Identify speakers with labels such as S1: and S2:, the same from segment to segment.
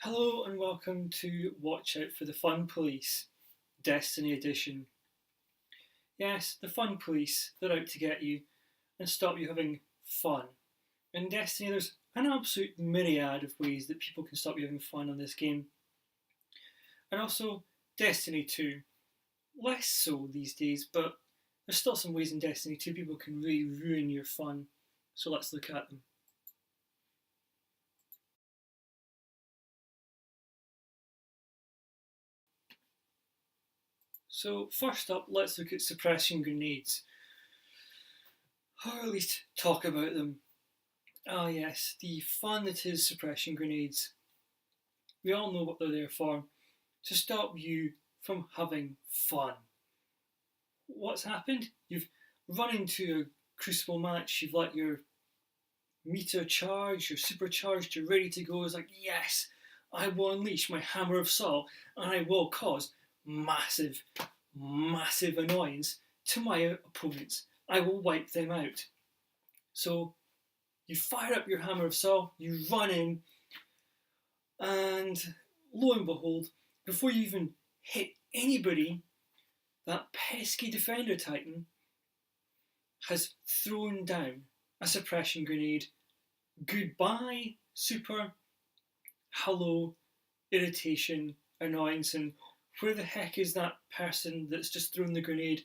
S1: Hello and welcome to Watch Out for the Fun Police, Destiny Edition. Yes, the Fun Police, they're out to get you and stop you having fun. In Destiny, there's an absolute myriad of ways that people can stop you having fun on this game. And also, Destiny 2. Less so these days, but there's still some ways in Destiny 2 people can really ruin your fun. So let's look at them. So first up, let's look at suppression grenades. Or at least talk about them. Ah yes, the fun that is suppression grenades. We all know what they're there for, to stop you from having fun. What's happened? You've run into a crucible match, you've let your meter charge, you're supercharged, you're ready to go. It's like, yes, I will unleash my hammer of Saul and I will cause massive, massive annoyance to my opponents. I will wipe them out. So you fire up your hammer of Saul, you run in, and lo and behold, before you even hit anybody, that pesky defender titan has thrown down a suppression grenade. Goodbye, super, hello, irritation, annoyance, and where the heck is that person that's just thrown the grenade?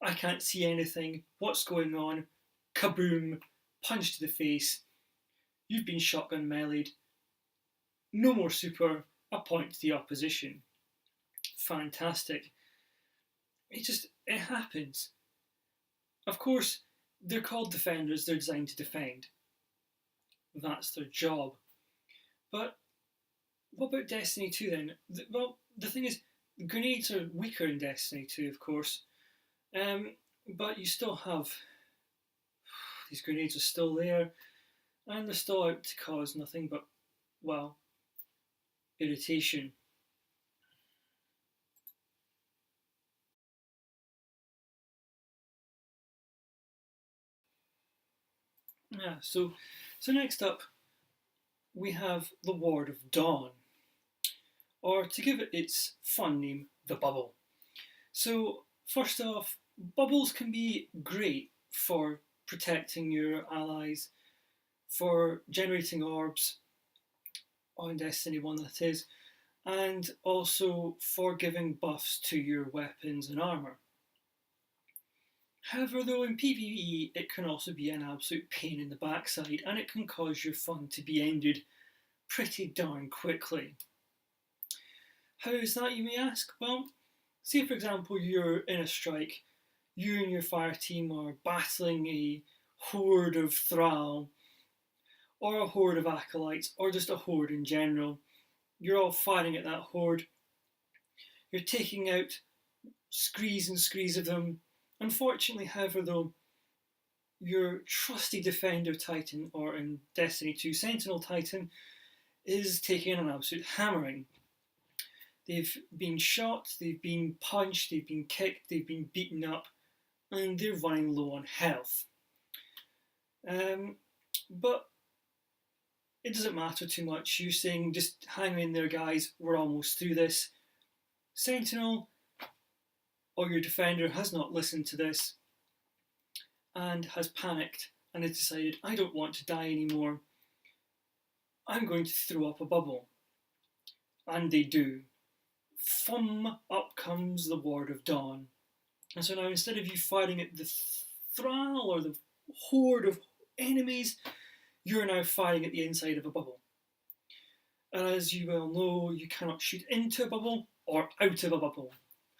S1: I can't see anything. What's going on? Kaboom, punch to the face. You've been shotgun meleeed. No more super, a point to the opposition. Fantastic. It happens. Of course, they're called defenders, they're designed to defend. That's their job. But what about Destiny 2 then? Well, the thing is, grenades are weaker in Destiny 2, of course. But you still have... These grenades are still there, and they're still out to cause nothing but, well, irritation. Yeah, so next up, we have the Ward of Dawn, or to give it its fun name, the Bubble. So first off, bubbles can be great for protecting your allies, for generating orbs, on Destiny 1 that is, and also for giving buffs to your weapons and armour. However, though, in PvE it can also be an absolute pain in the backside, and it can cause your fun to be ended pretty darn quickly. How is that, you may ask? Well, say for example you're in a strike, you and your fire team are battling a horde of Thrall, or a horde of acolytes, or just a horde in general. You're all firing at that horde. You're taking out screes and screes of them. Unfortunately, however, though, your trusty Defender Titan, or in Destiny 2 Sentinel Titan, is taking an absolute hammering. They've been shot, they've been punched, they've been kicked, they've been beaten up, and they're running low on health. But it doesn't matter too much. You're saying, just hang in there, guys, we're almost through this. Sentinel, or your defender, has not listened to this and has panicked and has decided, I don't want to die anymore. I'm going to throw up a bubble. And they do. Fum, up comes the Ward of Dawn. And so now, instead of you firing at the Thrall or the horde of enemies, you're now firing at the inside of a bubble. And as you well know, you cannot shoot into a bubble or out of a bubble.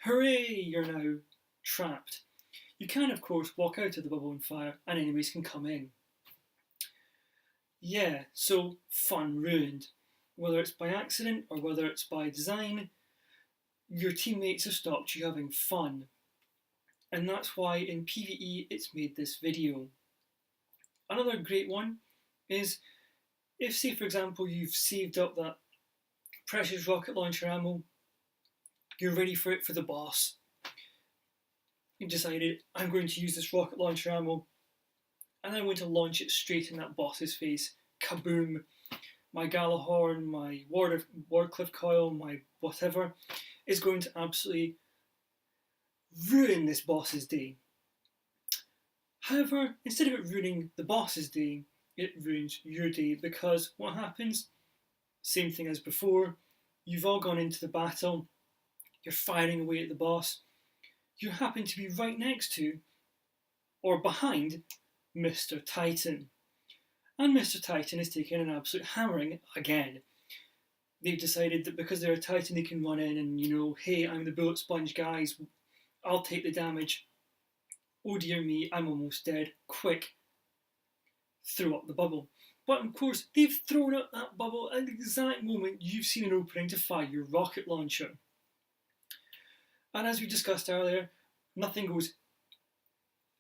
S1: Hooray, you're now trapped. You can, of course, walk out of the bubble and fire, and enemies can come in. Yeah, so fun ruined. Whether it's by accident or whether it's by design, your teammates have stopped you having fun. And that's why in PvE it's made this video. Another great one is, if say for example you've saved up that precious rocket launcher ammo, you're ready for it for the boss. You decided, I'm going to use this rocket launcher ammo and I'm going to launch it straight in that boss's face. Kaboom! my Galahorn, my Wardcliffe coil, my whatever, is going to absolutely ruin this boss's day. However, instead of it ruining the boss's day, it ruins your day, because what happens? Same thing as before. You've all gone into the battle, you're firing away at the boss, you happen to be right next to or behind Mr. Titan. And Mr. Titan is taking an absolute hammering again. They've decided that because they're a Titan, they can run in and, hey, I'm the bullet sponge, guys, I'll take the damage. Oh dear me, I'm almost dead. Quick, throw up the bubble. But of course, they've thrown up that bubble at the exact moment you've seen an opening to fire your rocket launcher. And as we discussed earlier, nothing goes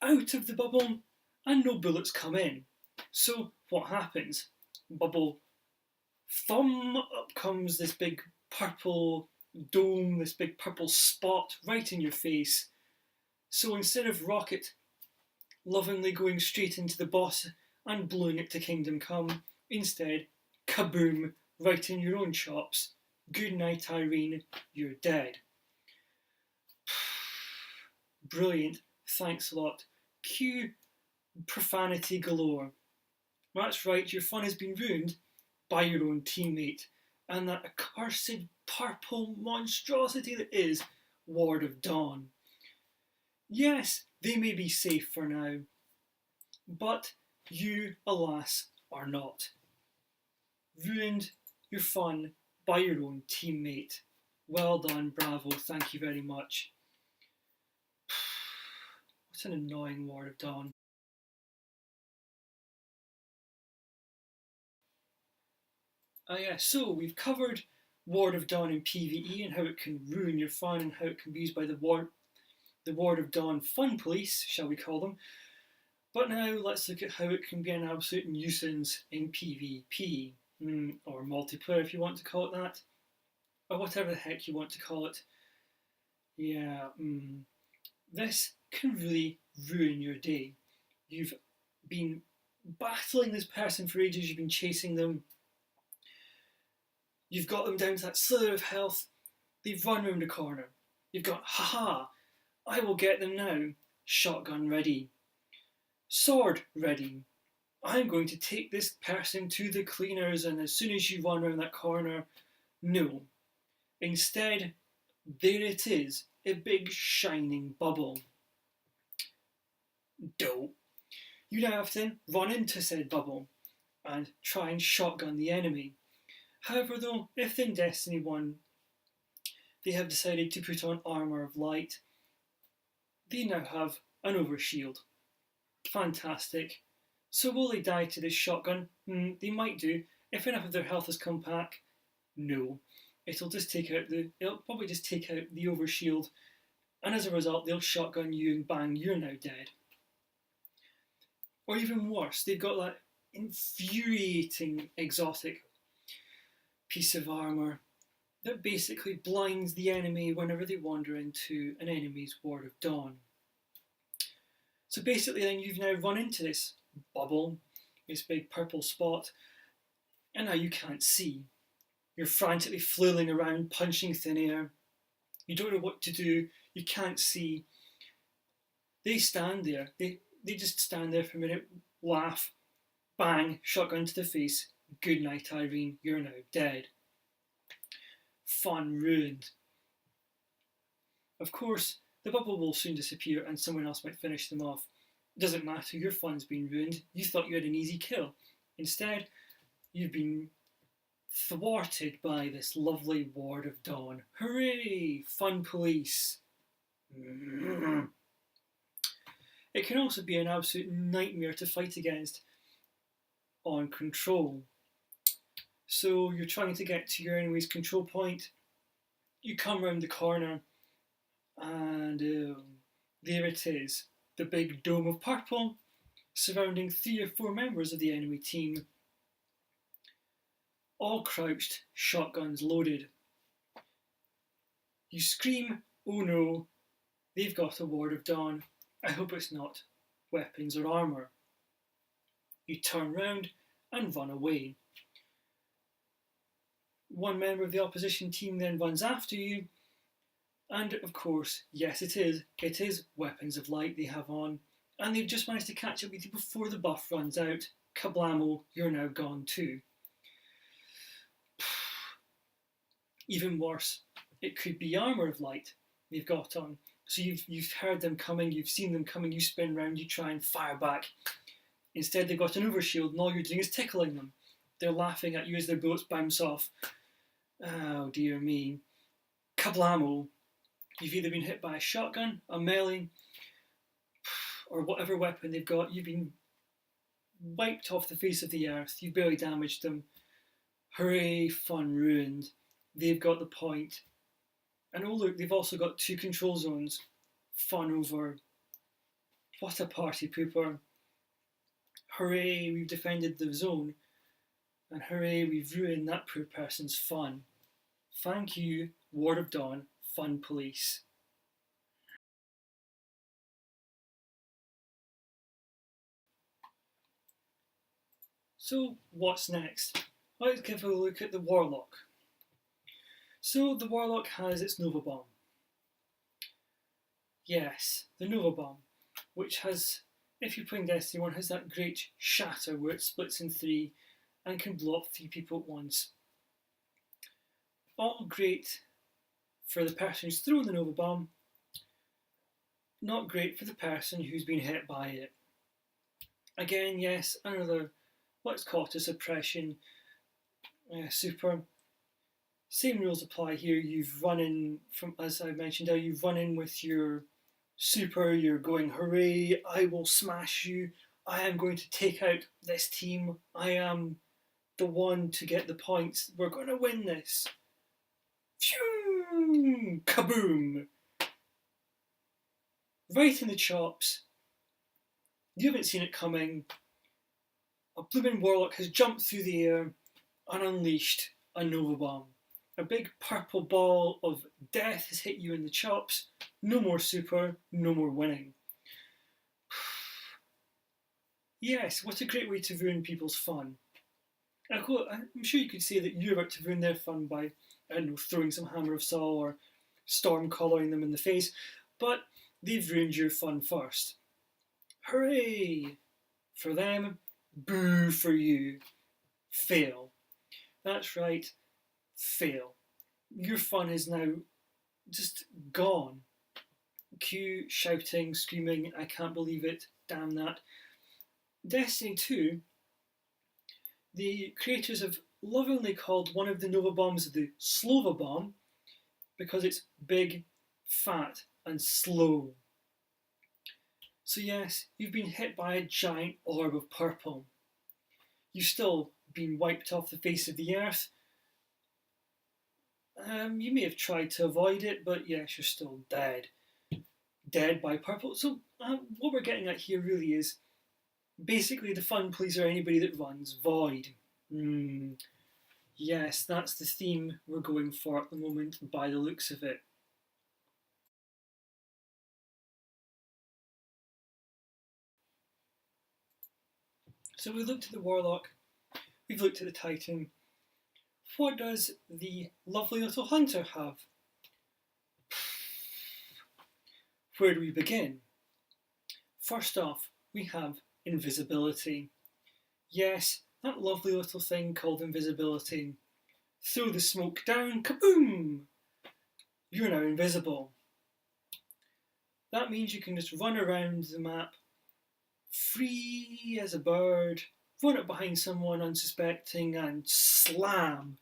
S1: out of the bubble and no bullets come in. So what happens? Bubble, thumb, up comes this big purple dome, this big purple spot right in your face. So instead of rocket lovingly going straight into the boss and blowing it to Kingdom Come, instead, kaboom, right in your own chops. Good night, Irene, you're dead. Brilliant, thanks a lot. Cue profanity galore. That's right, your fun has been ruined by your own teammate and that accursed purple monstrosity that is Ward of Dawn. Yes, they may be safe for now, but you, alas, are not. Ruined your fun by your own teammate. Well done, bravo, thank you very much. What an annoying Ward of Dawn. So we've covered Ward of Dawn in PvE and how it can ruin your fun and how it can be used by the Ward of Dawn fun police, shall we call them. But now let's look at how it can be an absolute nuisance in PvP, or multiplayer if you want to call it that, or whatever the heck you want to call it. This can really ruin your day. You've been battling this person for ages, you've been chasing them, you've got them down to that slither of health, they've run round a corner. You've got, haha, I will get them now. Shotgun ready. Sword ready. I'm going to take this person to the cleaners, and as soon as you run around that corner, no. Instead, there it is, a big shining bubble. Dope. You now have to run into said bubble and try and shotgun the enemy. However though, if in Destiny 1 they have decided to put on armour of light, they now have an overshield. Fantastic. So will they die to this shotgun? They might do. If enough of their health has come back, no. It'll probably just take out the overshield, and as a result they'll shotgun you and bang, you're now dead. Or even worse, they've got that infuriating exotic piece of armour that basically blinds the enemy whenever they wander into an enemy's Ward of Dawn. So basically then you've now run into this bubble, this big purple spot, and now you can't see. You're frantically flailing around, punching thin air. You don't know what to do, you can't see. They stand there, they just stand there for a minute, laugh, bang, shotgun to the face. Good night, Irene, you're now dead. Fun ruined. Of course, the bubble will soon disappear and someone else might finish them off. It doesn't matter, your fun's been ruined. You thought you had an easy kill. Instead, you've been thwarted by this lovely Ward of Dawn. Hooray! Fun police. It can also be an absolute nightmare to fight against on control. So you're trying to get to your enemy's control point, you come round the corner, and there it is, the big dome of purple surrounding 3 or 4 members of the enemy team, all crouched, shotguns loaded. You scream, oh no, they've got a Ward of Dawn. I hope it's not weapons or armour. You turn round and run away. one member of the opposition team then runs after you, and of course, yes, it is weapons of light they have on, and they've just managed to catch up with you before the buff runs out. Kablamo, you're now gone too. Even worse, it could be armour of light they've got on. So you've heard them coming, you've seen them coming, you spin round, you try and fire back. Instead, they've got an overshield, and all you're doing is tickling them. They're laughing at you as their bullets bounce off. Oh dear me. Kablamo. You've either been hit by a shotgun, a melee, or whatever weapon they've got. You've been wiped off the face of the earth. You've barely damaged them. Hooray, fun ruined. They've got the point. And oh look, they've also got 2 control zones. Fun over. What a party pooper. Hooray, we've defended the zone. And hooray, we've ruined that poor person's fun. Thank you, Ward of Dawn, Fun Police. So, what's next? Let's give a look at the Warlock. So, the Warlock has its Nova Bomb. Yes, the Nova Bomb, which has, if you're playing Destiny 1, has that great shatter where it splits in 3 and can blow up 3 people at once. All great for the person who's thrown the Nova Bomb, not great for the person who's been hit by it. Again, yes, another, let's call it a suppression super. Same rules apply here. You've run in, from, as I mentioned earlier, you've run in with your super, you're going, hooray, I will smash you, I am going to take out this team, I am the one to get the points, we're going to win this. Phew! Kaboom! Right in the chops. You haven't seen it coming. A blooming Warlock has jumped through the air and unleashed a Nova Bomb. A big purple ball of death has hit you in the chops. No more super, no more winning. Yes, what a great way to ruin people's fun. I'm sure you could say that you're about to ruin their fun by, I don't know, throwing some Hammer of Saw or storm collaring them in the face, but they've ruined your fun first. Hooray for them, boo for you. Fail. That's right, fail. Your fun is now just gone. Q shouting, screaming, I can't believe it, damn that. Destiny 2, the creators have lovingly called one of the Nova Bombs the Slova Bomb because it's big, fat, and slow. So yes, you've been hit by a giant orb of purple. You've still been wiped off the face of the earth. You may have tried to avoid it, but yes, you're still dead. Dead by purple. So what we're getting at here really is basically the fun pleaser, anybody that runs void. Yes, that's the theme we're going for at the moment by the looks of it. So we've looked at the Warlock, we've looked at the Titan. What does the lovely little Hunter have? Where do we begin? First off, we have invisibility. Yes, that lovely little thing called invisibility. Throw the smoke down, kaboom! You're now invisible. That means you can just run around the map, free as a bird, run up behind someone unsuspecting and slam!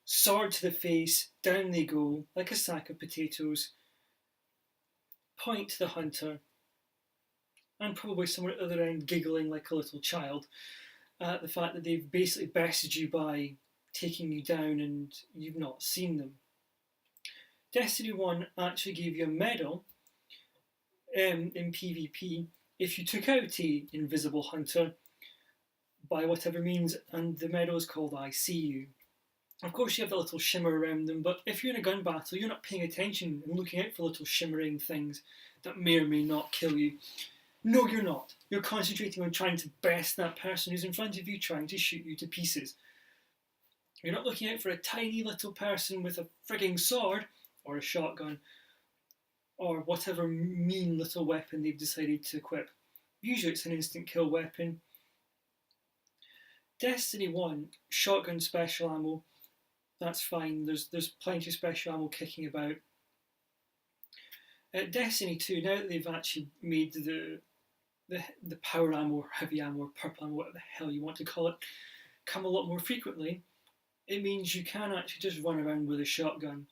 S1: Sword to the face, down they go, like a sack of potatoes. Point to the Hunter, and probably someone at the other end giggling like a little child at the fact that they've basically bested you by taking you down and you've not seen them. Destiny 1 actually gave you a medal in PvP if you took out an invisible Hunter by whatever means, and the medal is called I See You. Of course you have that little shimmer around them, but if you're in a gun battle, you're not paying attention and looking out for little shimmering things that may or may not kill you. No, you're not. You're concentrating on trying to best that person who's in front of you, trying to shoot you to pieces. You're not looking out for a tiny little person with a frigging sword or a shotgun or whatever mean little weapon they've decided to equip. Usually it's an instant kill weapon. Destiny 1, shotgun special ammo, that's fine. There's plenty of special ammo kicking about. Destiny 2, now that they've actually made the power ammo or heavy ammo or purple ammo, whatever the hell you want to call it, come a lot more frequently, it means you can actually just run around with a shotgun.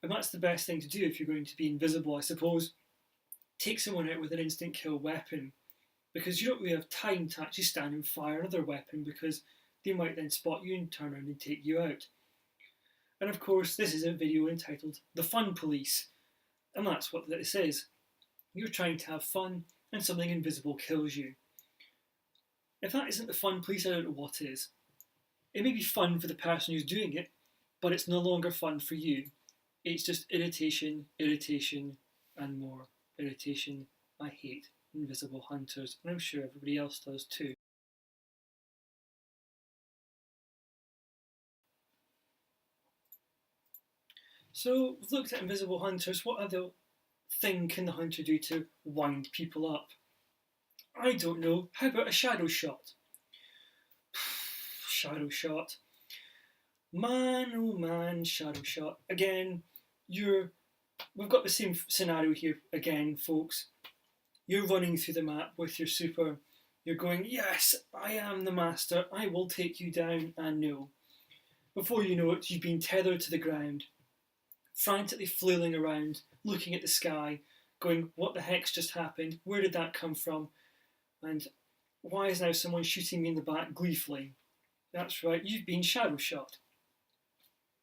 S1: And that's the best thing to do if you're going to be invisible, I suppose. Take someone out with an instant kill weapon, because you don't really have time to actually stand and fire another weapon, because they might then spot you and turn around and take you out. And of course, this is a video entitled The Fun Police, and that's what this is. You're trying to have fun, and something invisible kills you. If that isn't the fun police, I don't know what is. It may be fun for the person who's doing it, but it's no longer fun for you. It's just irritation, irritation, and more irritation. I hate invisible hunters, and I'm sure everybody else does too. So we've looked at invisible hunters. What other thing can the hunter do to wind people up? I don't know. How about a shadow shot? Shadow shot. Man, oh man, shadow shot. Again, we've got the same scenario here again, folks. You're running through the map with your super. You're going, yes, I am the master. I will take you down. And no. Before you know it, you've been tethered to the ground, frantically flailing around, looking at the sky, going, what the heck's just happened? Where did that come from? And why is now someone shooting me in the back gleefully? That's right, you've been shadow shot.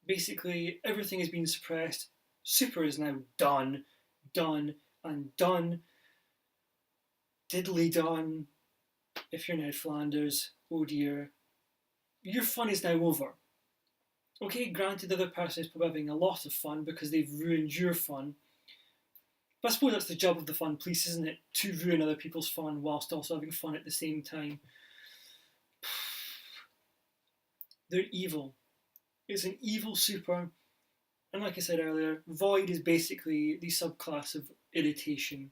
S1: Basically, everything has been suppressed. Super is now done, and done. Diddly done. If you're Ned Flanders, oh dear. Your fun is now over. Okay, granted the other person is probably having a lot of fun because they've ruined your fun. But I suppose that's the job of the fun police, isn't it? To ruin other people's fun whilst also having fun at the same time. They're evil. It's an evil super. And like I said earlier, Void is basically the subclass of irritation.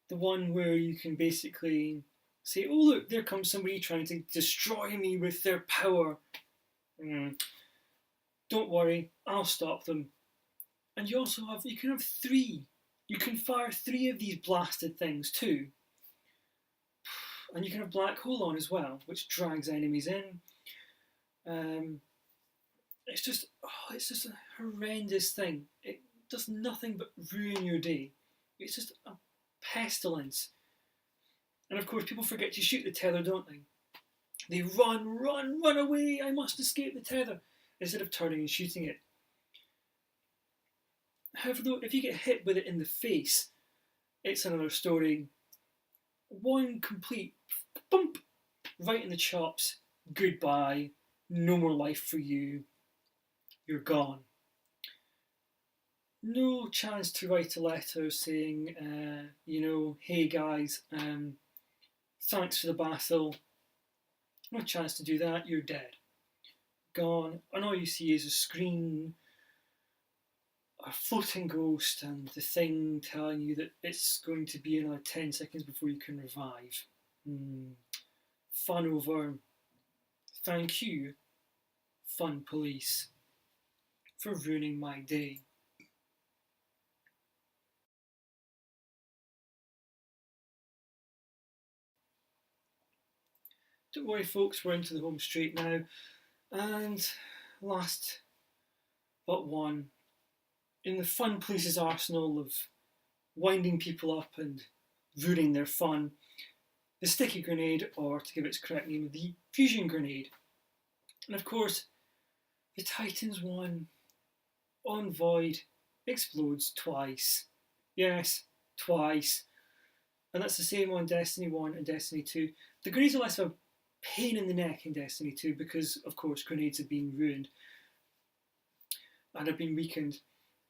S1: The one where you can basically say, oh look, there comes somebody trying to destroy me with their power. Don't worry, I'll stop them. And you can have 3. You can fire 3 of these blasted things too. And you can have Black Hole on as well, which drags enemies in. It's just a horrendous thing. It does nothing but ruin your day. It's just a pestilence. And of course, people forget to shoot the tether, don't they? They run away, I must escape the tether, instead of turning and shooting it. However, though, if you get hit with it in the face, it's another story. One complete bump right in the chops. Goodbye. No more life for you. You're gone. No chance to write a letter saying, hey guys, thanks for the battle. No chance to do that. You're dead. Gone. And all you see is a screen, a floating ghost, and the thing telling you that it's going to be another 10 seconds before you can revive. Fun over. Thank you, fun police, for ruining my day. Don't worry folks, we're into the home straight now. And last but one, in the fun police's arsenal of winding people up and ruining their fun, the sticky grenade, or to give its correct name, the fusion grenade. And of course, the Titans one on Void explodes twice. Yes, twice. And that's the same on Destiny 1 and Destiny 2. The grenades are less of a pain in the neck in Destiny 2 because, of course, grenades have been ruined and have been weakened.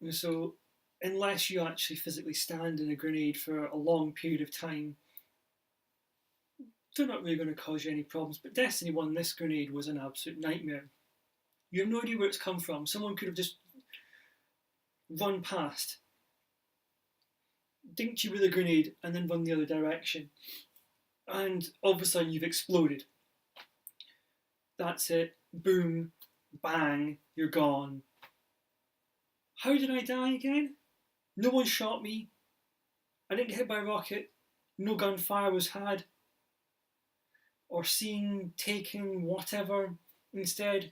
S1: And so, unless you actually physically stand in a grenade for a long period of time, they're not really going to cause you any problems. But Destiny 1, this grenade was an absolute nightmare. You have no idea where it's come from. Someone could have just run past, dinked you with a grenade, and then run the other direction. And all of a sudden you've exploded. That's it. Boom, bang, you're gone. How did I die again? No one shot me. I didn't get hit by a rocket. No gunfire was had. Or seen, taken, whatever. Instead,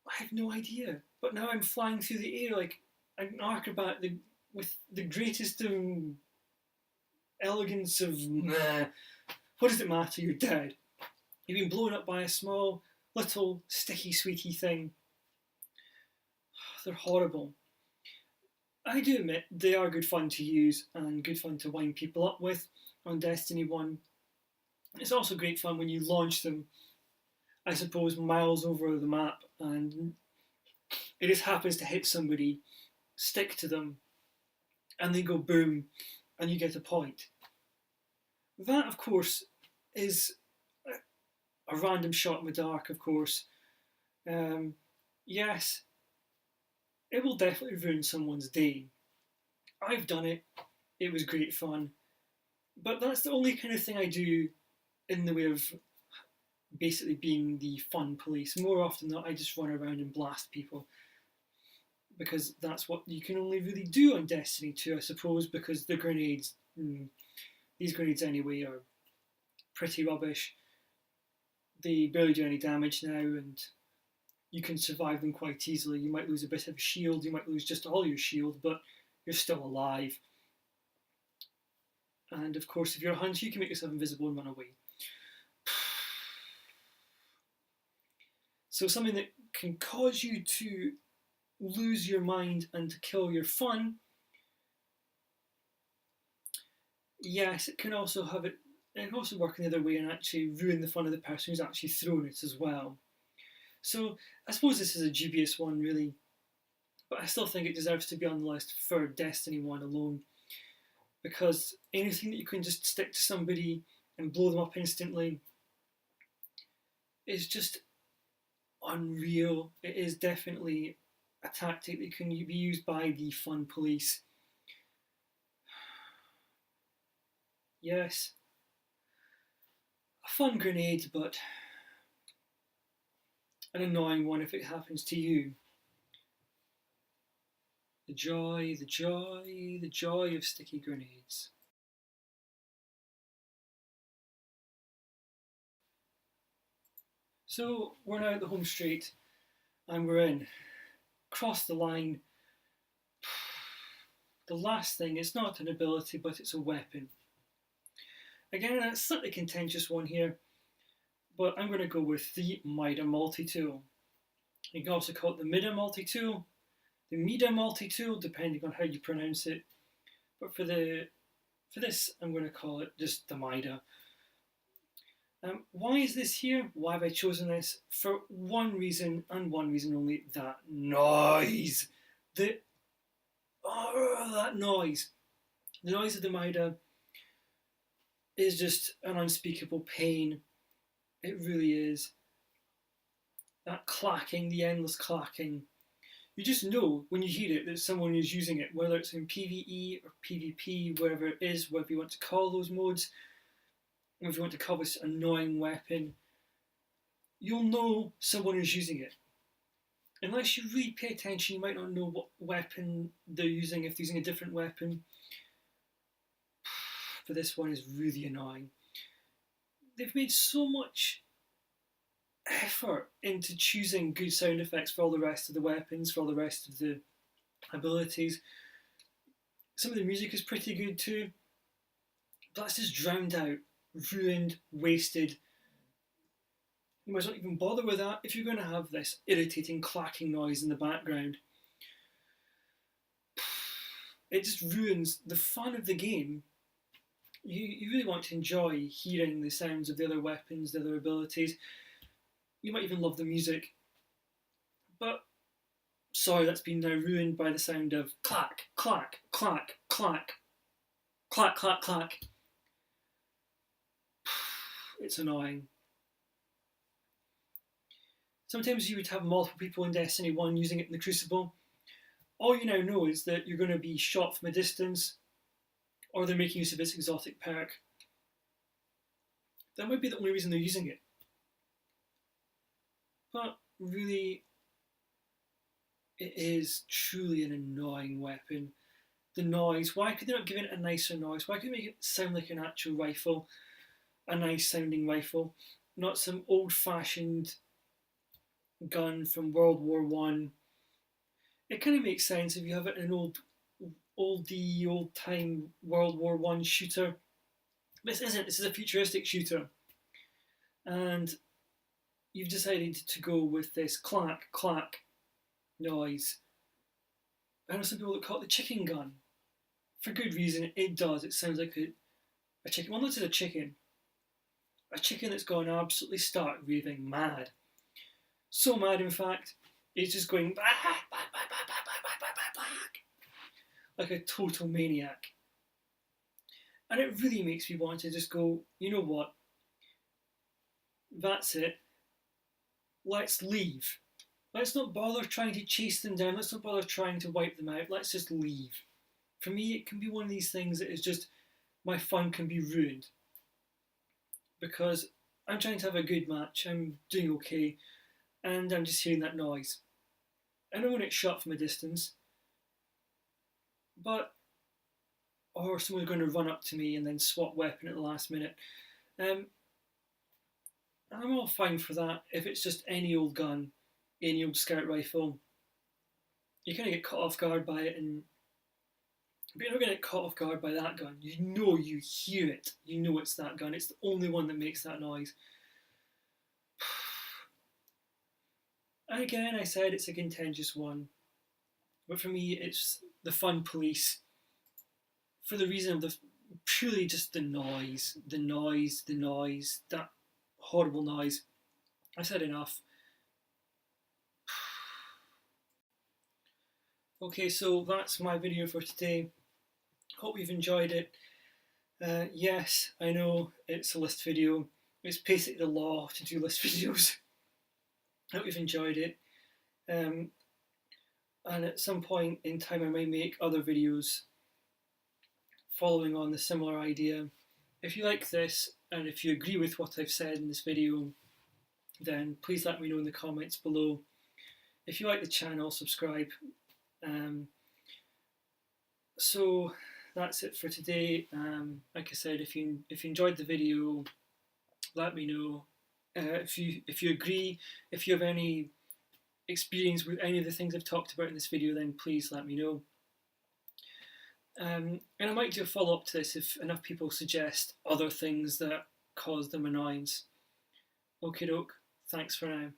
S1: I have no idea. But now I'm flying through the air like an acrobat with the greatest elegance of meh. What does it matter? You're dead. You've been blown up by a small, little, sticky, sweetie thing. They're horrible. I do admit they are good fun to use and good fun to wind people up with on Destiny 1. It's also great fun when you launch them, I suppose, miles over the map and it just happens to hit somebody, stick to them, and they go boom, and you get a point. That, of course, is a random shot in the dark, of course. Yes, it will definitely ruin someone's day. I've done it. It was great fun. But that's the only kind of thing I do in the way of basically being the fun police. More often than not, I just run around and blast people. Because that's what you can only really do on Destiny 2, I suppose, because the grenades, these grenades anyway, are pretty rubbish. They barely do any damage now, and you can survive them quite easily. You might lose a bit of a shield, you might lose just all your shield, but you're still alive. And of course, if you're a hunter, you can make yourself invisible and run away. So something that can cause you to lose your mind and to kill your fun, yes, it can also have it can also work in the other way and actually ruin the fun of the person who's actually thrown it as well. So I suppose this is a dubious one, really, but I still think it deserves to be on the list for Destiny 1 alone, because anything that you can just stick to somebody and blow them up instantly is just unreal. It is definitely a tactic that can be used by the fun police. Yes, a fun grenade, but an annoying one if it happens to you. The joy, the joy, the joy of sticky grenades. So we're now at the home straight and we're in. Cross the line. The last thing, it's not an ability, but it's a weapon. Again, a slightly contentious one here, but I'm going to go with the Mida multi-tool. You can also call it the Mida multi-tool, the Mida multi-tool, depending on how you pronounce it. But for this, I'm going to call it just the Mida. Why is this here? Why have I chosen this? For one reason, and one reason only, that noise. That noise. The noise of the Mida is just an unspeakable pain. It really is. That clacking, the endless clacking. You just know when you hear it that someone is using it, whether it's in PvE or PvP, wherever it is, whatever you want to call those modes, or if you want to call this annoying weapon, you'll know someone is using it. Unless you really pay attention, you might not know what weapon they're using, if they're using a different weapon. But this one is really annoying. They've made so much effort into choosing good sound effects for all the rest of the weapons, for all the rest of the abilities. Some of the music is pretty good too. But that's just drowned out, ruined, wasted. You might not even bother with that if you're going to have this irritating clacking noise in the background. It just ruins the fun of the game. You really want to enjoy hearing the sounds of the other weapons, the other abilities. You might even love the music. But, sorry, that's been now ruined by the sound of clack, clack, clack, clack, clack, clack, clack. It's annoying. Sometimes you would have multiple people in Destiny 1 using it in the Crucible. All you now know is that you're going to be shot from a distance, or they're making use of its exotic perk. That might be the only reason they're using it. But really, it is truly an annoying weapon. The noise, why could they not give it a nicer noise? Why could they make it sound like an actual rifle? A nice sounding rifle, not some old fashioned gun from World War One. It kind of makes sense if you have an old time World War One shooter. This isn't. This is a futuristic shooter, and you've decided to go with this clack clack noise. I know some people that call it the chicken gun. For good reason, it does. It sounds like a chicken. Well, this is a chicken. A chicken that's gone absolutely stark raving mad. So mad, in fact, it's just going like a total maniac. And it really makes me want to just go, you know what? That's it. Let's leave. Let's not bother trying to chase them down. Let's not bother trying to wipe them out. Let's just leave. For me, it can be one of these things that is just, my fun can be ruined. Because I'm trying to have a good match. I'm doing okay. And I'm just hearing that noise. I know when it's shot from a distance. But, or someone's going to run up to me and then swap weapon at the last minute. I'm all fine for that if it's just any old gun, any old scout rifle. You kind of get caught off guard by it, but you're not going to get caught off guard by that gun. You know, you hear it. You know it's that gun. It's the only one that makes that noise. And again, I said it's a contentious one. But for me, it's the fun police. For the reason of purely just the noise, that horrible noise. I've said enough. Okay, so that's my video for today. Hope you've enjoyed it. Yes, I know it's a list video. It's basically the law to do list videos. Hope you've enjoyed it. And at some point in time I might make other videos following on the similar idea. If you like this, and if you agree with what I've said in this video, then please let me know in the comments below. If you like the channel, subscribe. So that's it for today. Like I said, if you enjoyed the video, let me know. If you agree, if you have any experience with any of the things I've talked about in this video, then please let me know. And I might do a follow-up to this if enough people suggest other things that cause them annoyance. Okie doke, thanks for now.